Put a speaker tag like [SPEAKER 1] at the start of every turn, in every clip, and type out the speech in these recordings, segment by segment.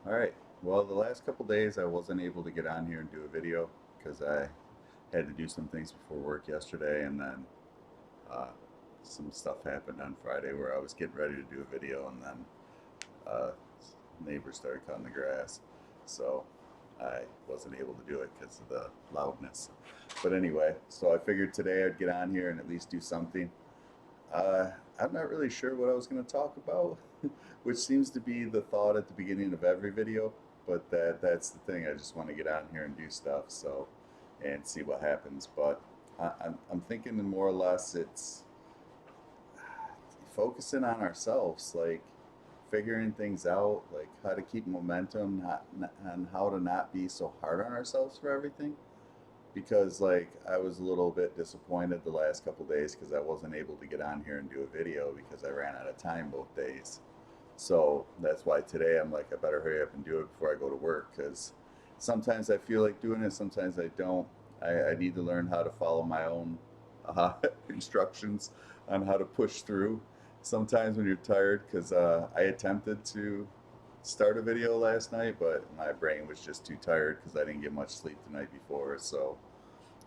[SPEAKER 1] All right. Well, the last couple days I wasn't able to get on here and do a video because I had to do some things before work yesterday, and then uh, some stuff happened on Friday where I was getting ready to do a video, and then uh, neighbors started cutting the grass, so I wasn't able to do it because of the loudness. But anyway, so I figured today I'd get on here and at least do something. Uh, I'm not really sure what I was going to talk about, which seems to be the thought at the beginning of every video. But that's the thing. I just want to get on here and do stuff, so and see what happens. But I'm thinking more or less it's focusing on ourselves, like figuring things out, like how to keep momentum, and how to not be so hard on ourselves for everything because like I was a little bit disappointed the last couple days because I wasn't able to get on here and do a video because I ran out of time both days. So that's why today I'm like I better hurry up and do it before I go to work because sometimes I feel like doing it, sometimes I don't. I need to learn how to follow my own uh, instructions on how to push through. Sometimes when you're tired, because I attempted to start a video last night, but my brain was just too tired because I didn't get much sleep the night before. So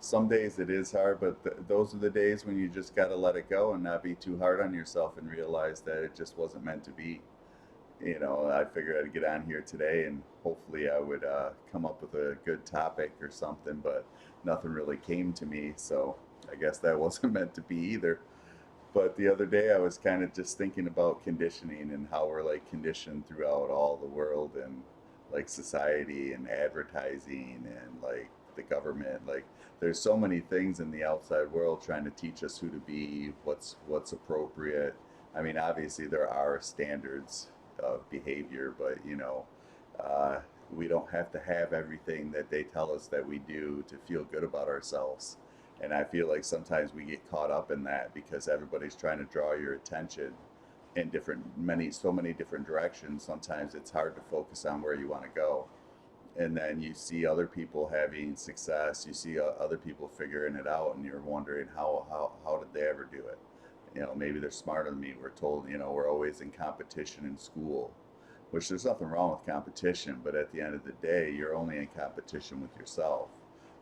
[SPEAKER 1] some days it is hard, but those are the days when you just got to let it go and not be too hard on yourself and realize that it just wasn't meant to be. I figured I'd get on here today and hopefully I would come up with a good topic or something, but nothing really came to me. So I guess that wasn't meant to be either. But the other day I was kind of just thinking about conditioning and how we're like conditioned throughout all the world and like society and advertising and like the government. Like there's so many things in the outside world trying to teach us who to be, what's appropriate. I mean, obviously there are standards of behavior, but uh, we don't have to have everything that they tell us that we do to feel good about ourselves. And I feel like sometimes we get caught up in that because everybody's trying to draw your attention in so many different directions. Sometimes it's hard to focus on where you want to go. And then you see other people having success, you see other people figuring it out, and you're wondering how did they ever do it? Maybe they're smarter than me. We're told, we're always in competition in school, which there's nothing wrong with competition, but at the end of the day, you're only in competition with yourself.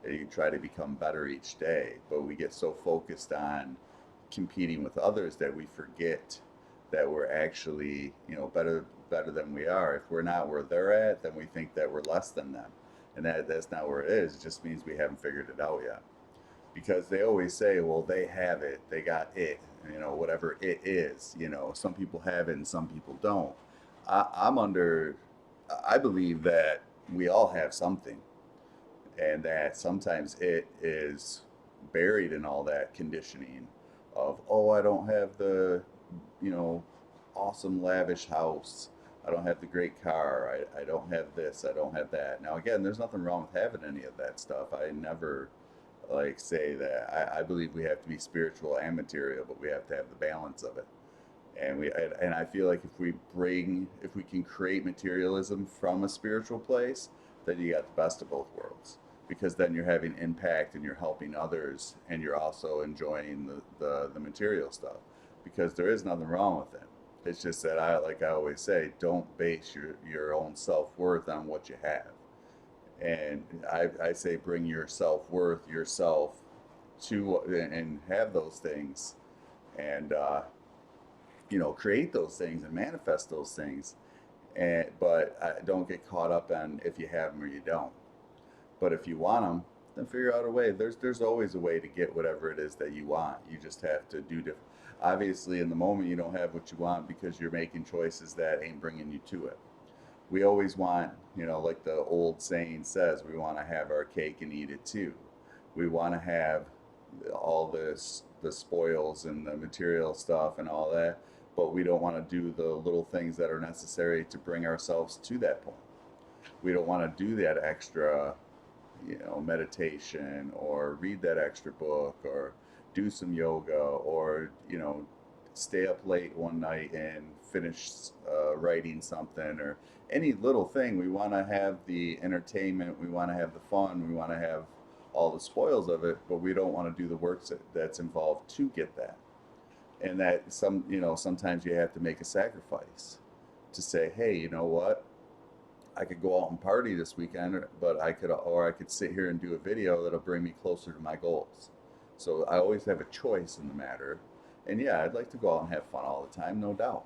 [SPEAKER 1] You try to become better each day, but we get so focused on competing with others that we forget that we're actually, better than we are. If we're not where they're at, then we think that we're less than them. And that's not where it is. It just means we haven't figured it out yet. Because they always say, well, they have it, they got it, whatever it is. Some people have it and some people don't. I'm under, I believe that we all have something, and that sometimes it is buried in all that conditioning of, oh, I don't have the, you know awesome lavish house, I don't have the great car, I don't have this, I don't have that. Now again, there's nothing wrong with having any of that stuff. I never like say that. I believe we have to be spiritual and material, but we have to have the balance of it. And I feel like if we can create materialism from a spiritual place, then you got the best of both worlds. Because then you're having impact and you're helping others and you're also enjoying the material stuff. Because there is nothing wrong with it. It's just that I always say, don't base your own self worth on what you have. And I say bring your self worth, yourself to and have those things and create those things and manifest those things. But don't get caught up on if you have them or you don't. But if you want them, then figure out a way. There's always a way to get whatever it is that you want. You just have to do different. Obviously, in the moment, you don't have what you want because you're making choices that ain't bringing you to it. We always want, like the old saying says, we want to have our cake and eat it too. We want to have all the spoils and the material stuff and all that, but we don't want to do the little things that are necessary to bring ourselves to that point. We don't want to do that extra, meditation or read that extra book or do some yoga or, stay up late one night and finish writing something or any little thing. We want to have the entertainment, we want to have the fun, we want to have all the spoils of it, but we don't want to do the work that's involved to get that. And that sometimes you have to make a sacrifice to say, hey, you know what? I could go out and party this weekend, but I could sit here and do a video that'll bring me closer to my goals. So I always have a choice in the matter. And yeah, I'd like to go out and have fun all the time, no doubt.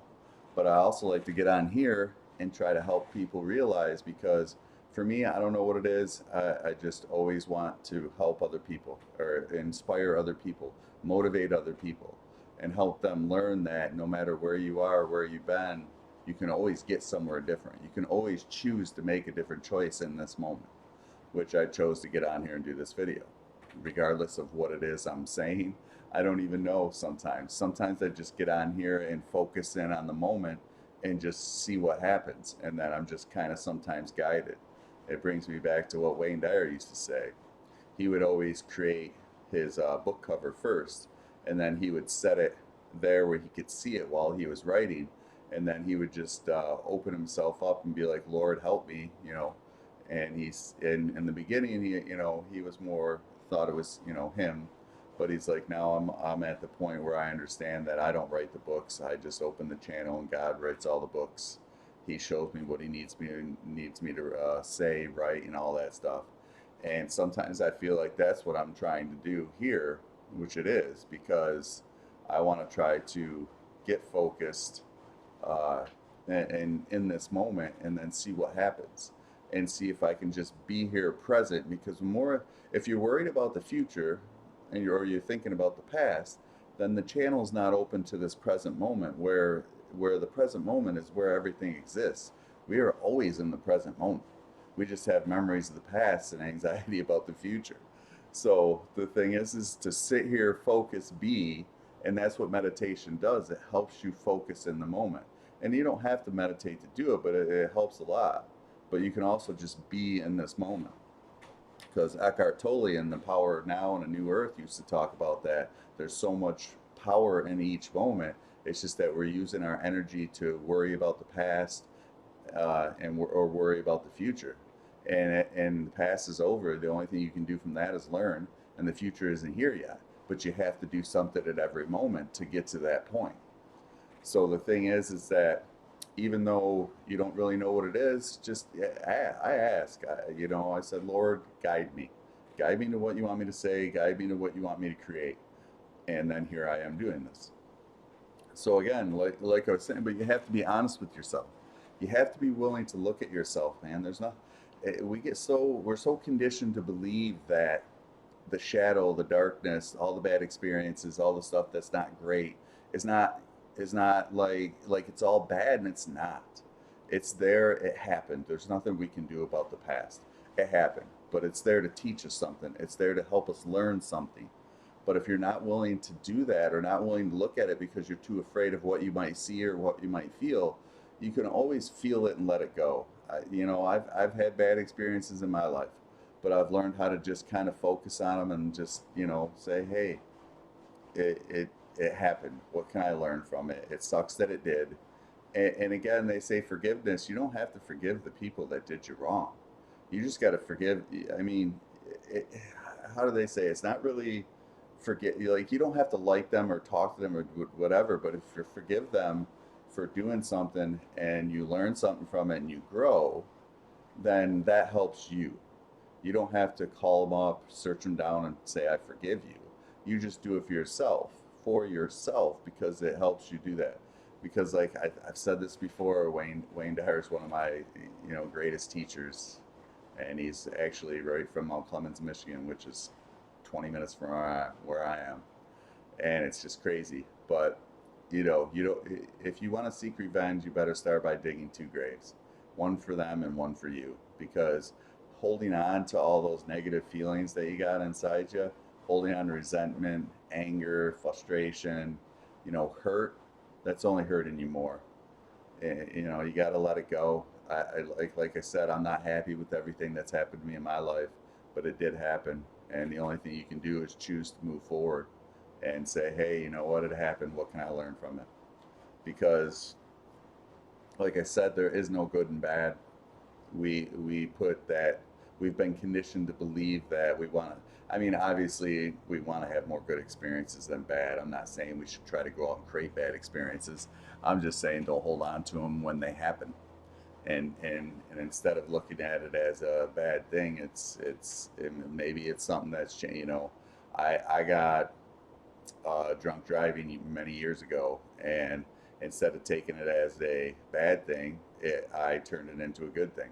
[SPEAKER 1] But I also like to get on here and try to help people realize, because for me, I don't know what it is. I just always want to help other people or inspire other people, motivate other people, and help them learn that no matter where you are, where you've been, you can always get somewhere different. You can always choose to make a different choice in this moment, which I chose to get on here and do this video. Regardless of what it is I'm saying, I don't even know sometimes. Sometimes I just get on here and focus in on the moment and just see what happens. And then I'm just kind of sometimes guided. It brings me back to what Wayne Dyer used to say. He would always create his book cover first, and then he would set it there where he could see it while he was writing, and then he would just open himself up and be like, Lord, help me, you know. And he's in the beginning, he was more thought it was, him, but he's like, now I'm at the point where I understand that I don't write the books. I just open the channel and God writes all the books. He shows me what he needs me to say, write, and all that stuff. And sometimes I feel like that's what I'm trying to do here, which it is, because I want to try to get focused uh, and in this moment, and then see what happens, and see if I can just be here present. Because more, if you're worried about the future or you're thinking about the past, then the channel's not open to this present moment, where the present moment is where everything exists. We are always in the present moment. We just have memories of the past and anxiety about the future. So the thing is to sit here, focus, be, and that's what meditation does. It helps you focus in the moment. And you don't have to meditate to do it, but it helps a lot. But you can also just be in this moment. Because Eckhart Tolle in The Power of Now and A New Earth used to talk about that. There's so much power in each moment. It's just that we're using our energy to worry about the past, or worry about the future. And the past is over. The only thing you can do from that is learn, and the future isn't here yet. But you have to do something at every moment to get to that point. So the thing is that even though you don't really know what it is, just I ask. I said, Lord, guide me to what you want me to say, guide me to what you want me to create, and then here I am doing this. So again, like I was saying, but you have to be honest with yourself. You have to be willing to look at yourself, man. There's not. We're so conditioned to believe that the shadow, the darkness, all the bad experiences, all the stuff that's not great is not like it's all bad, and it's not. It's there, it happened. There's nothing we can do about the past. It happened, but it's there to teach us something. It's there to help us learn something. But if you're not willing to do that, or not willing to look at it because you're too afraid of what you might see or what you might feel, you can always feel it and let it go. I've had bad experiences in my life, but I've learned how to just kind of focus on them and just, say, hey, it happened. What can I learn from it? It sucks that it did. And again, they say forgiveness. You don't have to forgive the people that did you wrong. You just got to forgive. I mean, it, how do they say? It's not really forget. Like, you don't have to like them or talk to them or whatever. But if you forgive them for doing something and you learn something from it and you grow, then that helps you. You don't have to call them up, search them down, and say, I forgive you. You just do it for yourself, because it helps you do that. Because, like I've said this before, Wayne Dyer is one of my greatest teachers, and he's actually right from Mount Clemens, Michigan, which is 20 minutes from where I am, and it's just crazy. But you don't. If you want to seek revenge, you better start by digging two graves, one for them and one for you, because holding on to all those negative feelings that you got inside you, holding on to resentment, anger, frustration, hurt, that's only hurting you more. You got to let it go. Like I said, I'm not happy with everything that's happened to me in my life, but it did happen, and the only thing you can do is choose to move forward and say, hey, you know what, it happened. What can I learn from it? Because, like I said, there is no good and bad. We put that, we've been conditioned to believe that we want to, I mean, obviously we want to have more good experiences than bad. I'm not saying we should try to go out and create bad experiences. I'm just saying don't hold on to them when they happen, And instead of looking at it as a bad thing, maybe it's something that's changed. I got drunk driving many years ago, and instead of taking it as a bad thing, I turned it into a good thing.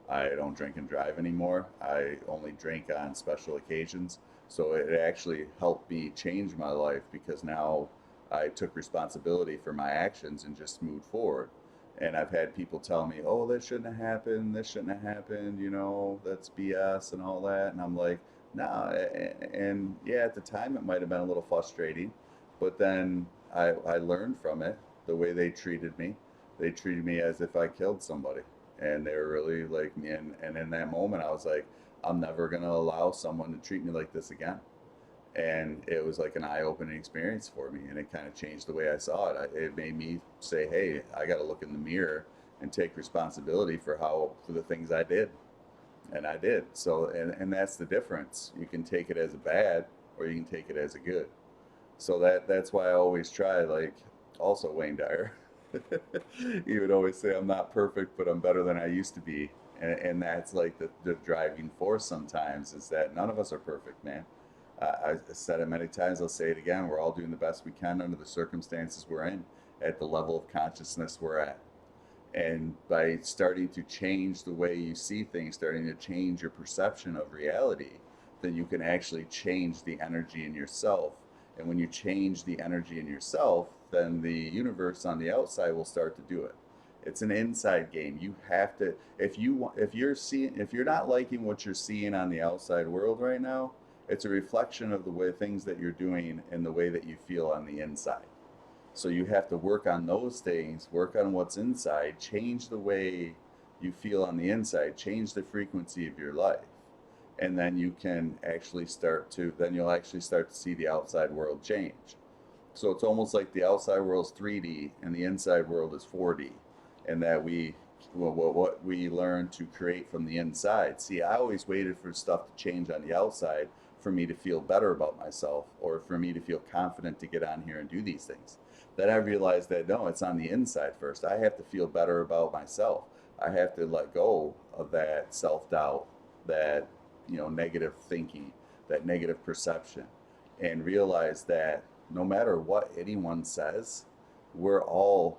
[SPEAKER 1] I don't drink and drive anymore. I only drink on special occasions. So it actually helped me change my life because now I took responsibility for my actions and just moved forward. And I've had people tell me, oh, that shouldn't have happened. This shouldn't have happened. That's BS and all that. And I'm like, nah. And yeah, at the time it might have been a little frustrating, but then I learned from it the way they treated me. They treated me as if I killed somebody. And they were really like me. And in that moment, I was like, I'm never going to allow someone to treat me like this again. And it was like an eye-opening experience for me, and it kind of changed the way I saw it. It made me say, hey, I got to look in the mirror and take responsibility for the things I did. And I did. So and that's the difference. You can take it as a bad, or you can take it as a good. So that's why I always try, like, also Wayne Dyer. He would always say, I'm not perfect, but I'm better than I used to be. And that's like the driving force sometimes, is that none of us are perfect, man. I said it many times, I'll say it again. We're all doing the best we can under the circumstances we're in, at the level of consciousness we're at. And by starting to change the way you see things, starting to change your perception of reality, then you can actually change the energy in yourself. And when you change the energy in yourself, then the universe on the outside will start to do it. It's an inside game. You have to, if you're not liking what you're seeing on the outside world right now, it's a reflection of the way things that you're doing and the way that you feel on the inside. So you have to work on those things, work on what's inside, change the way you feel on the inside, change the frequency of your life. And then you'll actually start to see the outside world change. So it's almost like the outside world's 3D and the inside world is 4D. And that what we learn to create from the inside. See, I always waited for stuff to change on the outside for me to feel better about myself, or for me to feel confident to get on here and do these things. Then I realized that no, it's on the inside first. I have to feel better about myself. I have to let go of that self doubt, that negative thinking, that negative perception, and realize that no matter what anyone says, we're all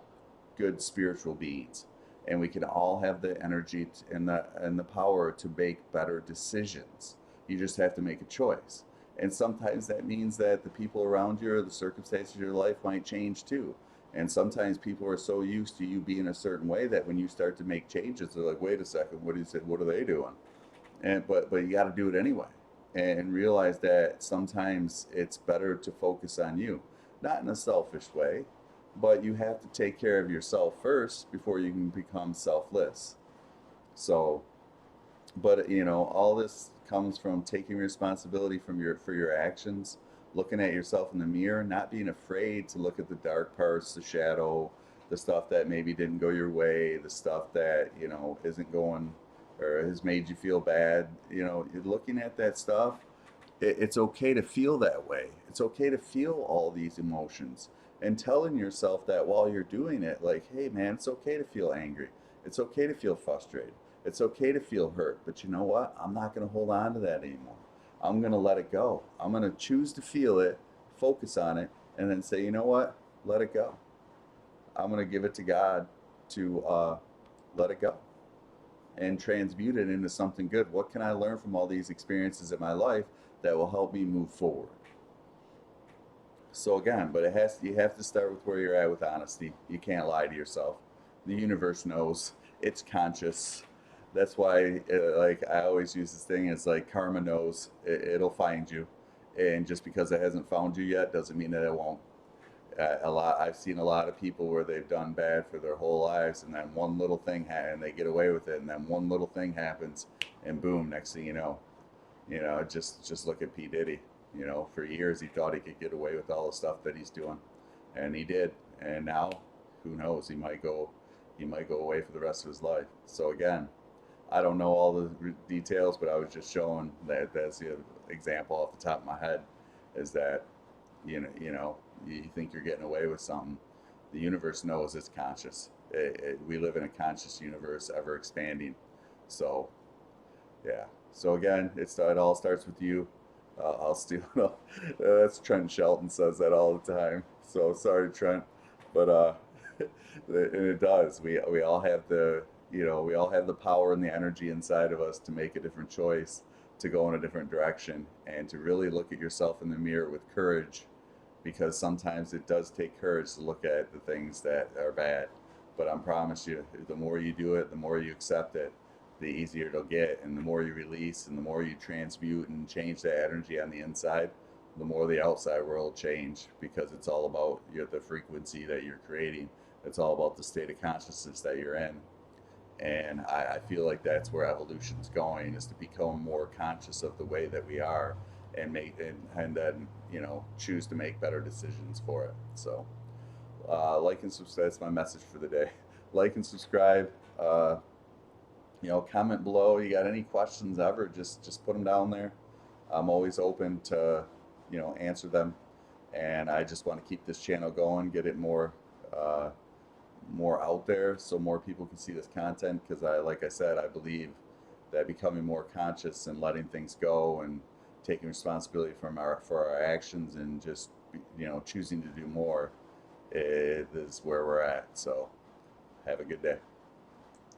[SPEAKER 1] good spiritual beings, and we can all have the energy and the power to make better decisions. You just have to make a choice. And sometimes that means that the people around you or the circumstances of your life might change too. And sometimes people are so used to you being a certain way that when you start to make changes, they're like, wait a second, what are they doing? But you got to do it anyway, and realize that sometimes it's better to focus on you, not in a selfish way, but you have to take care of yourself first before you can become selfless. So, but all this comes from taking responsibility for your actions, looking at yourself in the mirror, not being afraid to look at the dark parts, the shadow, the stuff that maybe didn't go your way, the stuff that isn't going or has made you feel bad. You're looking at that stuff. It's okay to feel that way. It's okay to feel all these emotions, and telling yourself that while you're doing it, like, hey man, it's okay to feel angry. It's okay to feel frustrated. It's okay to feel hurt. But you know what? I'm not going to hold on to that anymore. I'm going to let it go. I'm going to choose to feel it, focus on it, and then say, you know what? Let it go. I'm going to give it to God to let it go and transmute it into something good. What can I learn from all these experiences in my life that will help me move forward? So again, but you have to start with where you're at with honesty. You can't lie to yourself. The universe knows. It's conscious. That's why, like, I always use this thing. It's like karma knows. It'll find you, and just because it hasn't found you yet doesn't mean that it won't. I've seen a lot of people where they've done bad for their whole lives, and then one little thing and they get away with it, and then one little thing happens, and boom, next thing just look at P Diddy. For years he thought he could get away with all the stuff that he's doing, and he did. And now, who knows? He might go away for the rest of his life. So again, I don't know all the details, but I was just showing that's the example off the top of my head, is that you think you're getting away with something. The universe knows it's conscious. We live in a conscious universe, ever expanding. So yeah. So again, it all starts with you. I'll steal. That's Trent Shelton says that all the time. So sorry, Trent, but and it does. We all have the we all have the power and the energy inside of us to make a different choice, to go in a different direction, and to really look at yourself in the mirror with courage, because sometimes it does take courage to look at the things that are bad. But I promise you, the more you do it, the more you accept it, the easier it'll get. And the more you release and the more you transmute and change that energy on the inside, the more the outside world will change, because it's all about the frequency that you're creating. It's all about the state of consciousness that you're in. And I feel like that's where evolution's going, is to become more conscious of the way that we are, and and then choose to make better decisions for it. So like and subscribe. That's my message for the day. Like and subscribe. Comment below. You got any questions ever? Just put them down there. I'm always open to answer them. And I just want to keep this channel going, get it uh, more out there so more people can see this content, because like I said, I believe that becoming more conscious and letting things go and taking responsibility for our actions, and just choosing to do more is where we're at. So have a good day.